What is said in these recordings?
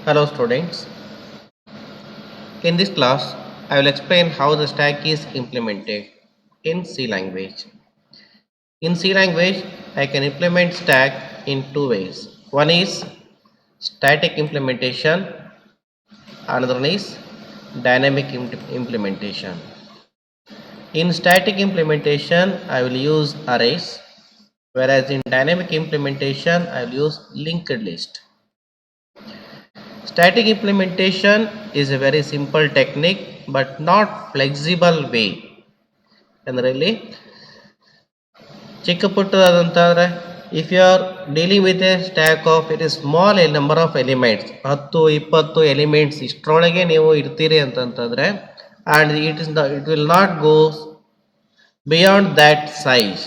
Hello students, in this class I will explain how the stack is implemented in C language. In C language I can implement stack in two ways. One is static implementation, another one is dynamic implementation. In static implementation I will use arrays, whereas in dynamic implementation I will use linked list. Static implementation is a very simple technique but not flexible way. Generally, ಚಿಕ್ಕಪುಟ್ಟದಂತಂದ್ರೆ if you are dealing with a stack of it is small number of elements 10 20 elements ಇಷ್ಟರೊಳಗೆ ನೀವು ಇರ್ತೀರಿ ಅಂತಂತಂದ್ರೆ and it will not go beyond that size,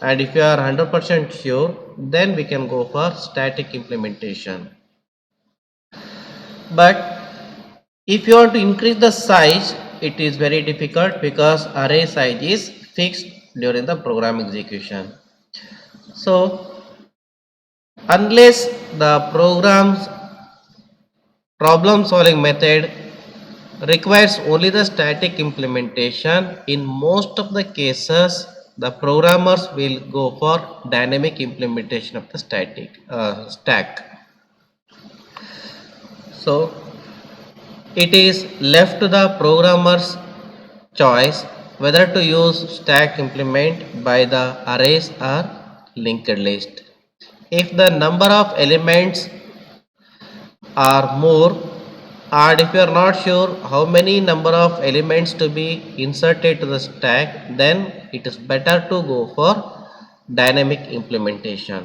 and if you are 100% sure then we can go for static implementation. But if you want to increase the size, it is very difficult because array size is fixed during the program execution. So unless the program's problem solving method requires only the static implementation, in most of the cases the programmers will go for dynamic implementation of the stack. So it is left to the programmer's choice whether to use stack implement by the arrays or linked list. If the number of elements are more, and if you are not sure how many number of elements to be inserted to the stack, then it is better to go for dynamic implementation.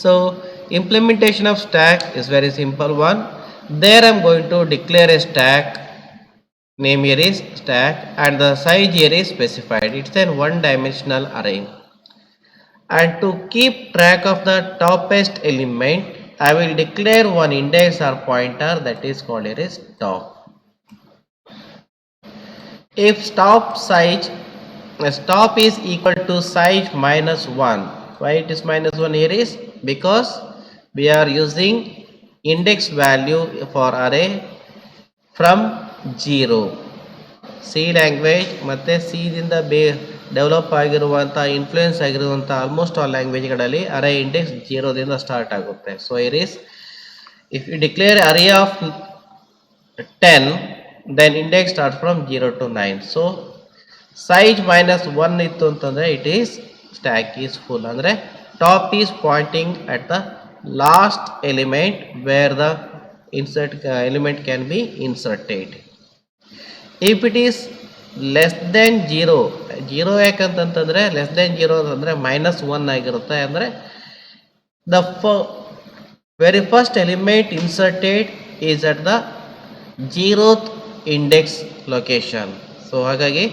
So implementation of stack is very simple one. There I am going to declare a stack, name here is stack, and the size here is specified. It's a one-dimensional array. And to keep track of the topmost element, I will declare one index or pointer that is called here as top. If stop is equal to size minus 1, why it is minus 1 here is because we are using index value for array from 0. C language ಮತ್ತು ಸಿದಿಂದ develop ಆಗಿರುವಂಥ influence ಆಗಿರುವಂಥ almost all ಲ್ಯಾಂಗ್ವೇಜ್ಗಳಲ್ಲಿ array index 0ದಿಂದ start ಆಗುತ್ತೆ. So it is if you declare array of 10 then index start from 0 to 9. So size minus 1 ಇತ್ತು ಅಂತಂದರೆ it is stack is full, ಅಂದರೆ top is pointing at the last element where the element can be inserted. If it is less than 0 ಯಾಕಂತಂತಂದರೆ less then 0 ಅಂತಂದರೆ -1 ಆಗಿರುತ್ತೆ. ಅಂದರೆ the very first element inserted is at the 0th index location. So ಹಾಗಾಗಿ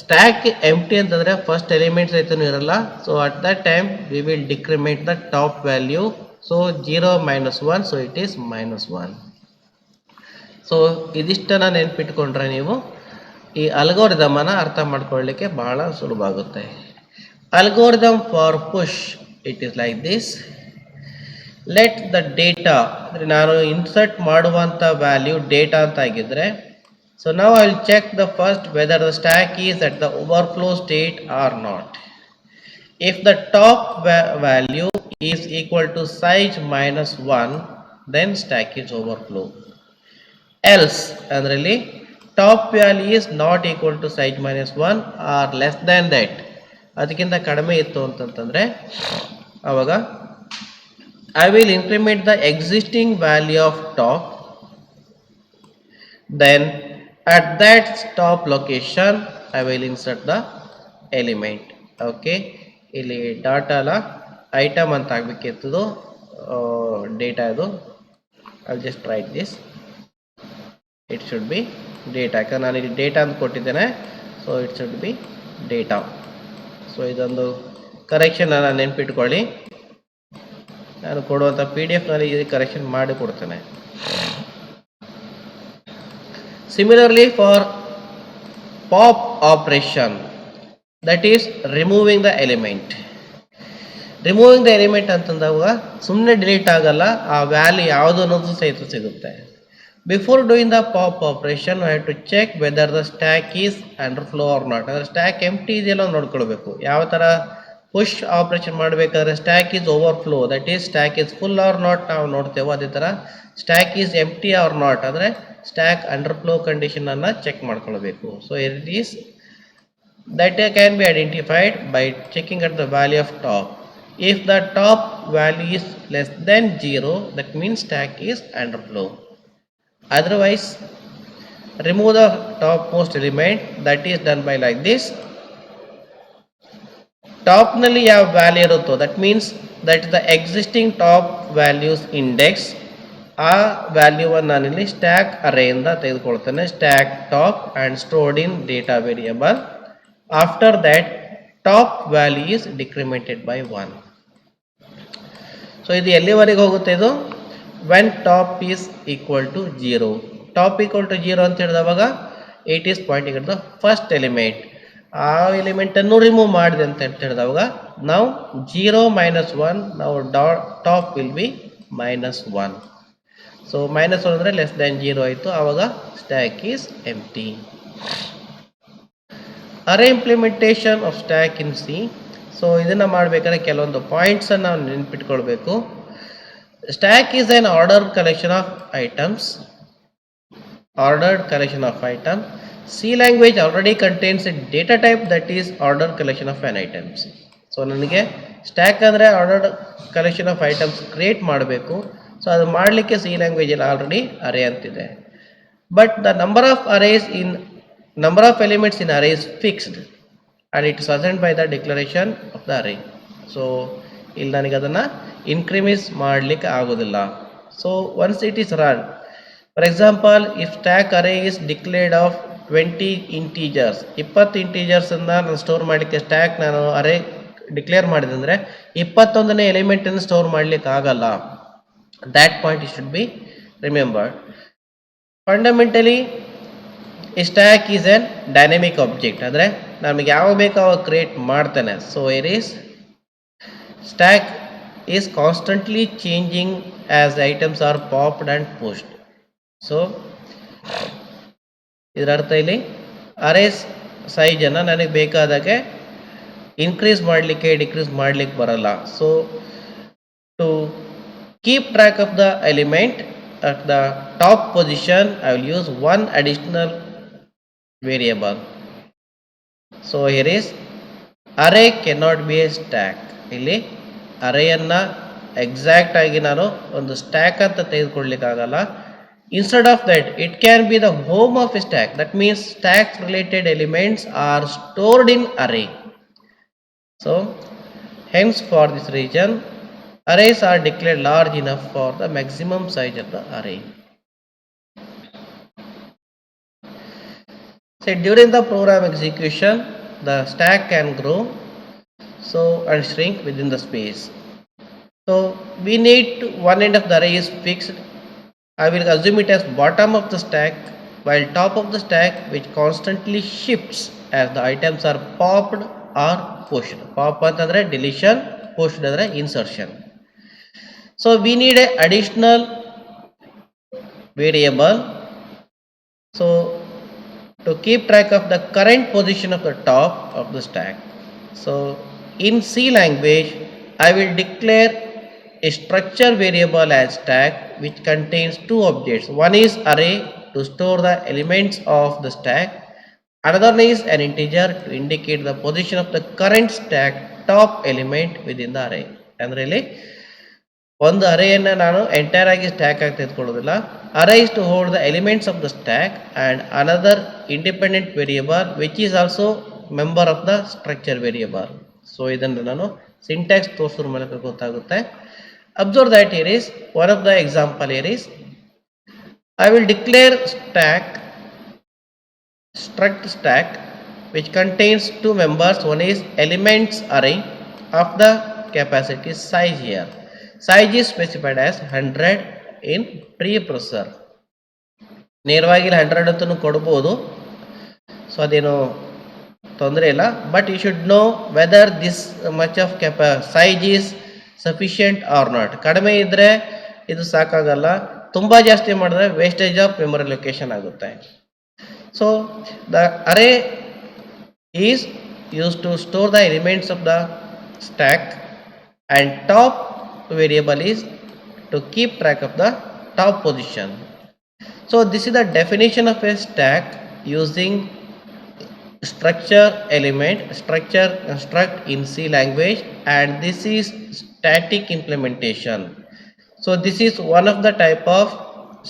stack empty ಅಂತಂದರೆ first elements ಐತೂ ಇರಲ್ಲ. So at that time we will decrement the top value. So 0 - 1, so it is -1. So ಇದಿಷ್ಟನ್ನು ನೆನ್ಪಿಟ್ಕೊಂಡ್ರೆ ನೀವು ಈ ಅಲ್ಗೋರಿದಮನ್ನು ಅರ್ಥ ಮಾಡ್ಕೊಳ್ಳಿಕ್ಕೆ ಬಹಳ ಸುಲಭ ಆಗುತ್ತೆ. Algorithm for push it is like this. Let the data, ಅಂದರೆ ನಾನು ಇನ್ಸರ್ಟ್ ಮಾಡುವಂಥ ವ್ಯಾಲ್ಯೂ ಡೇಟಾ ಅಂತ ಆಗಿದ್ರೆ, ಸೊ ನಾವು I will check the first whether the stack is at the overflow state or not. If the top value is equal to size -1 then stack is overflow. Else ಅದರಲ್ಲಿ top value is not equal to size -1 or less than that, ಅದಕ್ಕಿಂತ ಕಡಿಮೆ ಇತ್ತು ಅಂತಂತಂದರೆ ಆವಾಗ I will increment the existing value of top, then at that top location I will insert the element. Okay, ಇಲ್ಲಿ data ಅಲ್ಲ item ಅಂತ ಆಗಬೇಕಿತ್ತು, data ಇದು. I just write this, it should B data, ಯಾಕಂದ್ರೆ ನಾನು ಇಲ್ಲಿ ಡೇಟಾ ಅಂತ ಕೊಟ್ಟಿದ್ದೇನೆ. So it should B data. So ಇದೊಂದು ಕರೆಕ್ಷನ್ ನಾನು ನೆನ್ಪಿಟ್ಕೊಳ್ಳಿ, ನಾನು ಕೊಡುವಂಥ PDF-ನಲ್ಲಿ ಇದು ಕರೆಕ್ಷನ್ ಮಾಡಿ ಕೊಡ್ತೇನೆ. Similarly for pop operation, that is removing the element. Removing the element ಅಂತಂದಾಗ ಸುಮ್ಮನೆ ಡಿಲೀಟ್ ಆಗಲ್ಲ, ಆ ವ್ಯಾಲ್ಯೂ ಯಾವುದು ಅನ್ನೋದು ಸಹಿತ ಸಿಗುತ್ತೆ. Before doing the pop operation I have to check whether the stack is underflow or not. ಅಂದರೆ stack empty ಇದೆಯಲ್ಲ ನೋಡ್ಕೊಳ್ಬೇಕು. ಯಾವ ಥರ ಪುಷ್ ಆಪರೇಷನ್ ಮಾಡಬೇಕಾದ್ರೆ stack is overflow, that is stack is full or not ನಾವು ನೋಡ್ತೇವೆ. ಅದೇ ಥರ stack is empty or not ಅಂದರೆ ಸ್ಟ್ಯಾಕ್ ಅಂಡರ್ ಫ್ಲೋ ಕಂಡೀಷನ್ ಅನ್ನು ಚೆಕ್ ಮಾಡ್ಕೊಳ್ಬೇಕು. So it is that can be identified by checking at the value of top. If the top value is less than 0, that means stack is underflow. Otherwise, remove the topmost element. That is done by like this. Top nalli yav value irutto, that means that the existing top values index ಆ ವ್ಯಾಲ್ಯೂವನ್ನು ನಾನಿಲ್ಲಿ stack ಅರೇಯಿಂದ ತೆಗೆದುಕೊಳ್ತೇನೆ, stack top and stored in data variable. After that, top value is decremented by 1. So ಇದು ಎಲ್ಲಿವರೆಗೆ ಹೋಗುತ್ತೆ? ಇದು when top is equal to 0. Top equal to 0 ಅಂತ ಹೇಳಿದವಾಗ it is pointing at the first element. ಆ element ಅನ್ನು remove ಮಾಡಿದೆ ಅಂತ ಹೇಳಿದವಾಗ ನಾವು 0 minus 1, ನಾವು top will be minus 1. So minus 1 ಅಂದರೆ ಲೆಸ್ ದ್ಯಾನ್ 0 ಆಯಿತು, ಆವಾಗ stack is empty. Array implementation of stack in C. So ಇದನ್ನು ಮಾಡಬೇಕಾದ್ರೆ ಕೆಲವೊಂದು ಪಾಯಿಂಟ್ಸನ್ನು ನಾವು ನೆನ್ಪಿಟ್ಕೊಳ್ಬೇಕು. Stack is an ordered collection of items. Ordered collection of item. C language already contains a data type that is ordered collection of an items. So ನನಗೆ stack ಅಂದರೆ ordered collection of items create ಮಾಡಬೇಕು. So ಅದು ಮಾಡಲಿಕ್ಕೆ C ಲ್ಯಾಂಗ್ವೇಜಲ್ಲಿ already array ಅಂತಿದೆ. But the number of arrays in number of elements in array is fixed and it is assigned by the declaration of the array. So ಇಲ್ಲಿ ನನಗೆ ಅದನ್ನು ಇನ್ಕ್ರಿಮೀಸ್ ಮಾಡಲಿಕ್ಕೆ ಆಗೋದಿಲ್ಲ. So once it is run, for example if stack array is declared of 20 integers, 20 ಇಂಟೀಜರ್ಸನ್ನು ನಾನು store ಮಾಡಲಿಕ್ಕೆ stack ನಾನು ಅರೇ declare ಮಾಡಿದೆ ಅಂದರೆ 21ನೇ ಎಲಿಮೆಂಟನ್ನು ಸ್ಟೋರ್ ಮಾಡಲಿಕ್ಕೆ ಆಗಲ್ಲ. That point it should be remembered. Fundamentally stack is an dynamic object, ಅಂದರೆ ನಮಗೆ ಯಾವ ಬೇಕೋ ಅವಾಗ ಕ್ರಿಯೇಟ್ ಮಾಡ್ತಾನೆ. So it is stack is constantly changing as items are popped and pushed. So ಇದರ ಅರ್ಥ ಇಲ್ಲಿ ಅರೇಸ್ ಸೈಜನ್ನು ನನಗೆ ಬೇಕಾದಾಗೆ ಇನ್ಕ್ರೀಸ್ ಮಾಡಲಿಕ್ಕೆ ಡಿಕ್ರೀಸ್ ಮಾಡಲಿಕ್ಕೆ ಬರಲ್ಲ. So to keep track of the element at the top position I will use one additional variable. So here is array cannot be a stack. ಇಲ್ಲಿ ಅರೇಯನ್ನು exact ಆಗಿ ನಾನು ಒಂದು ಸ್ಟ್ಯಾಕ್ ಅಂತ ತೆಗೆದುಕೊಳ್ಳಲಿಕ್ಕೆ ಆಗಲ್ಲ. Instead of that it can be the home of A stack. That means stack related elements are stored in array. So hence for this reason arrays are declared large enough for the maximum size of the array. So during the program execution, the stack can grow and shrink within the space. So we need one end of the array is fixed. I will assume it as bottom of the stack, while top of the stack which constantly shifts as the items are popped or pushed. Pop ಅಂತಂದ್ರೆ deletion, pushed ಅಂದರೆ insertion. So we need a additional variable, so to keep track of the current position of the top of the stack. So in C language I will declare a structure variable as stack which contains two objects. One is array to store the elements of the stack, another is an integer to indicate the position of the current stack top element within the array. And really ಒಂದು ಅರೇಯನ್ನು ನಾನು entire ಆಗಿ stack ಆಗಿ ತೆಗೆದುಕೊಳ್ಳೋದಿಲ್ಲ. Array is to hold the elements of the stack and another independent variable which is also member of the structure variable. So ಇದನ್ನು ನಾನು syntax ತೋರಿಸೋದ್ರ ಮೂಲಕ ಗೊತ್ತಾಗುತ್ತೆ. Observe that here is one of the example here is I will declare stack struct stack which contains two members. One is elements array of the capacity size. Here size is specified as 100 in preprocessor. ನೇರವಾಗಿ 100 ಅಂತಲೂ ಕೊಡ್ಬೋದು. So ಅದೇನು ತೊಂದರೆ ಇಲ್ಲ, but you should know whether this much of size is sufficient or not. ಕಡಿಮೆ ಇದ್ದರೆ ಇದು ಸಾಕಾಗಲ್ಲ, ತುಂಬ ಜಾಸ್ತಿ ಮಾಡಿದ್ರೆ ವೇಸ್ಟೇಜ್ ಆಫ್ ಮೆಮೊರಿ ಲೊಕೇಶನ್ ಆಗುತ್ತೆ. So the array is use to store the elements of the stack and top variable is to keep track of the top position. So this is the definition of a stack using structure element, structure construct in C language, and this is static implementation. So this is one of the type of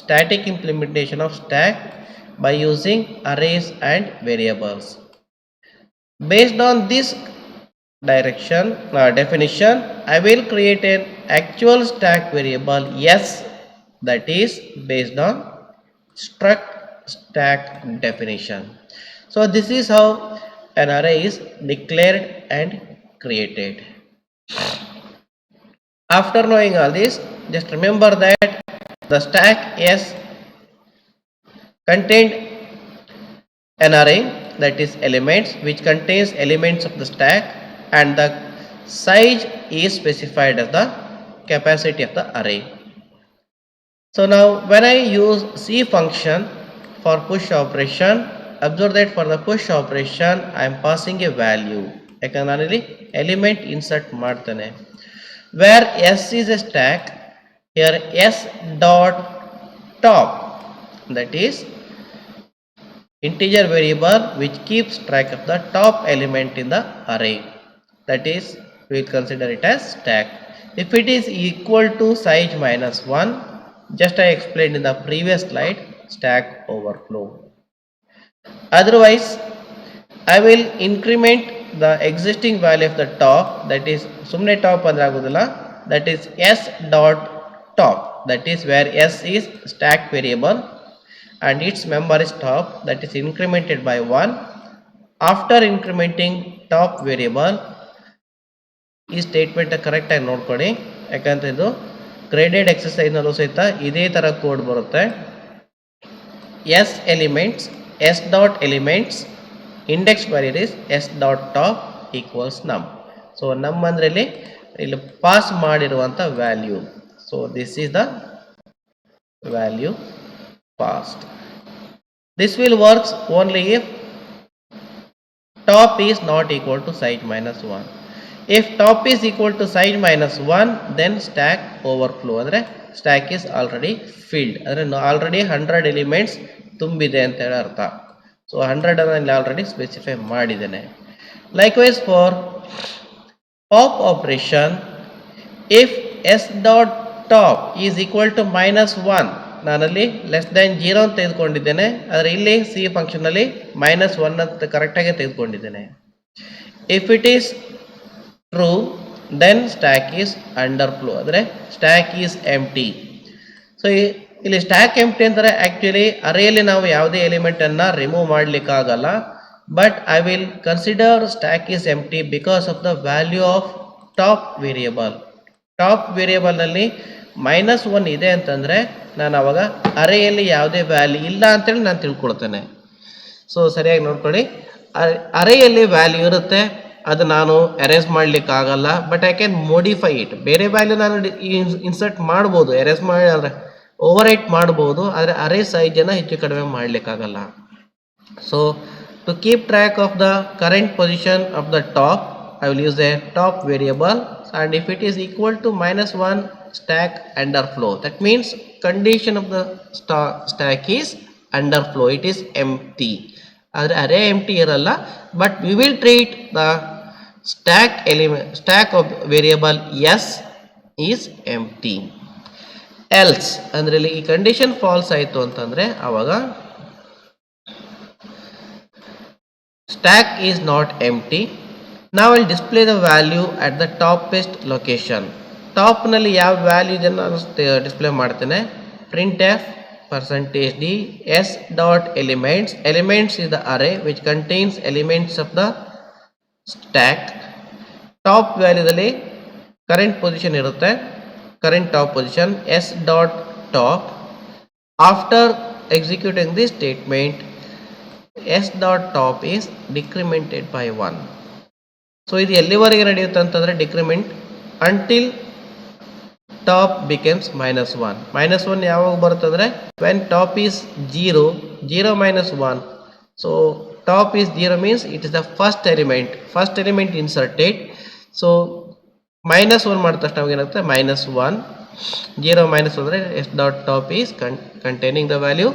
static implementation of stack by using arrays and variables. Based on this definition, I will create an actual stack variable S that is based on struct stack definition. So this is how an array is declared and created. After knowing all this, just remember that the stack S contained an array, that is elements, which contains elements of the stack, and the size is specified as the capacity of the array. So now when I use C function for push operation, observe that for the push operation I am passing a value. ಯಾಕಂದ್ರೆ ನಾನಿಲ್ಲಿ element insert ಮಾಡ್ತೇನೆ. Where S is a stack, here S dot top, that is integer variable which keeps track of the top element in the array. That is, we will consider it as stack. If it is equal to size minus 1, just I explained in the previous slide, stack overflow. Otherwise, I will increment the existing value of the top, that is sumne top andre agudilla, that is S dot top, that is where S is stack variable and its member is top, that is incremented by 1. After incrementing top variable, ಈ statement ಕರೆಕ್ಟಾಗಿ ನೋಡ್ಕೊಳ್ಳಿ, ಯಾಕಂತ ಇದು graded ಎಕ್ಸಸೈಸ್ನಲ್ಲೂ ಸಹಿತ ಇದೇ ಥರ code ಬರುತ್ತೆ. S elements, S dot elements, index value is S dot top equals num. So num ಅಂದರೆ ಇಲ್ಲಿ ಪಾಸ್ ಮಾಡಿರುವಂಥ value. So this is the value passed. This will works only if top is not equal to size minus 1. If top is equal to size minus 1, then stack overflow, ಅಂದರೆ stack is already filled, ಅಂದರೆ already 100 elements ತುಂಬಿದೆ ಅಂತ ಹೇಳಿ ಅರ್ಥ. So 100 ಅನ್ನು already specify ಮಾಡಿದ್ದೇನೆ. Likewise for pop operation, if S dot top is equal to -1, ನಾನಲ್ಲಿ less than 0 ಅಂತ ತೆಗೆದುಕೊಂಡಿದ್ದೇನೆ, ಆದರೆ ಇಲ್ಲಿ ಸಿ ಫಂಕ್ಷನಲ್ಲಿ -1 ಅಂತ ಕರೆಕ್ಟಾಗಿ ತೆಗೆದುಕೊಂಡಿದ್ದೇನೆ. If it is true, then stack is underflow, ಅಂದರೆ stack is empty. ಸೊ ಇಲ್ಲಿ ಸ್ಟ್ಯಾಕ್ ಎಂಪ್ಟಿ ಅಂದರೆ ಆ್ಯಕ್ಚುಲಿ ಅರೇಯಲ್ಲಿ ನಾವು ಯಾವುದೇ ಎಲಿಮೆಂಟನ್ನು ರಿಮೂವ್ ಮಾಡಲಿಕ್ಕಾಗಲ್ಲ, but I will consider stack is empty because of the value of top variable. Top ವೇರಿಯಬಲ್ನಲ್ಲಿ -1 ಇದೆ ಅಂತಂದರೆ ನಾನು ಅವಾಗ ಅರೇಯಲ್ಲಿ ಯಾವುದೇ ವ್ಯಾಲ್ಯೂ ಇಲ್ಲ ಅಂತೇಳಿ ನಾನು ತಿಳ್ಕೊಳ್ತೇನೆ. ಸೊ ಸರಿಯಾಗಿ ನೋಡ್ಕೊಳ್ಳಿ, ಅರೇಯಲ್ಲಿ ವ್ಯಾಲ್ಯೂ ಇರುತ್ತೆ, ಅದು ನಾನು ಎರೇಸ್ ಮಾಡಲಿಕ್ಕಾಗಲ್ಲ, but I can modify it. ಬೇರೆ ವ್ಯಾಲ್ಯೂ ನಾನು ಇನ್ಸರ್ಟ್ ಮಾಡ್ಬೋದು, ಎರೇಸ್ ಮಾಡಿ ಅಂದರೆ ಓವರ್ ರೈಟ್ ಮಾಡ್ಬೋದು, ಆದರೆ ಅರೇ ಸೈಜನ್ನು ಹೆಚ್ಚು ಕಡಿಮೆ ಮಾಡಲಿಕ್ಕಾಗಲ್ಲ. So to keep track of the current position of the top, I will use a top variable, and if it is equal to -1, stack underflow. That means condition of the stack is underflow, it is empty. ಆದರೆ ಅರೇ empty ಇರಲ್ಲ, but we will treat the stack of variable S is empty. Else ಅಂದರೆ ಈ condition falls ಆಯಿತು ಅಂತಂದರೆ ಆವಾಗ stack is not empty. Now I will display the value at the topmost location. ಟಾಪ್ನಲ್ಲಿ ಯಾವ value ಇದನ್ನು ನಾನು ಡಿಸ್ಪ್ಲೇ ಮಾಡ್ತೇನೆ. printf %d s dot elements. Elements is the array which contains elements of the stack. Top ವ್ಯಾಲ್ಯೂದಲ್ಲಿ current position ಇರುತ್ತೆ, current top position s dot top. After executing this statement, S dot top is decremented by 1. So ಇದು ಎಲ್ಲಿವರೆಗೆ ನಡೆಯುತ್ತೆ ಅಂತಂದರೆ decrement until top becomes -1. -1 ಯಾವಾಗ ಬರ್ತಂದ್ರೆ when top is 0, 0 - 1. So top is 0 means it is the first element inserted. So -1 ಮಾಡಿದ ತಕ್ಷಣ ನಮಗೆ ಏನಾಗುತ್ತೆ -1. 0 - 1 ಅಂದರೆ S dot top is containing the value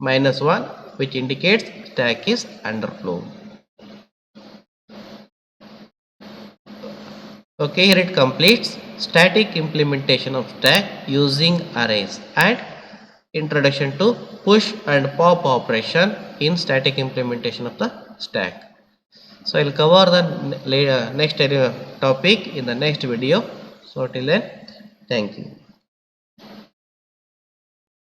-1, which indicates stack is underflow. Okay, here it completes static implementation of stack using arrays and introduction to push and pop operation in static implementation of the stack. So I will cover the next topic in the next video. So till then, thank you.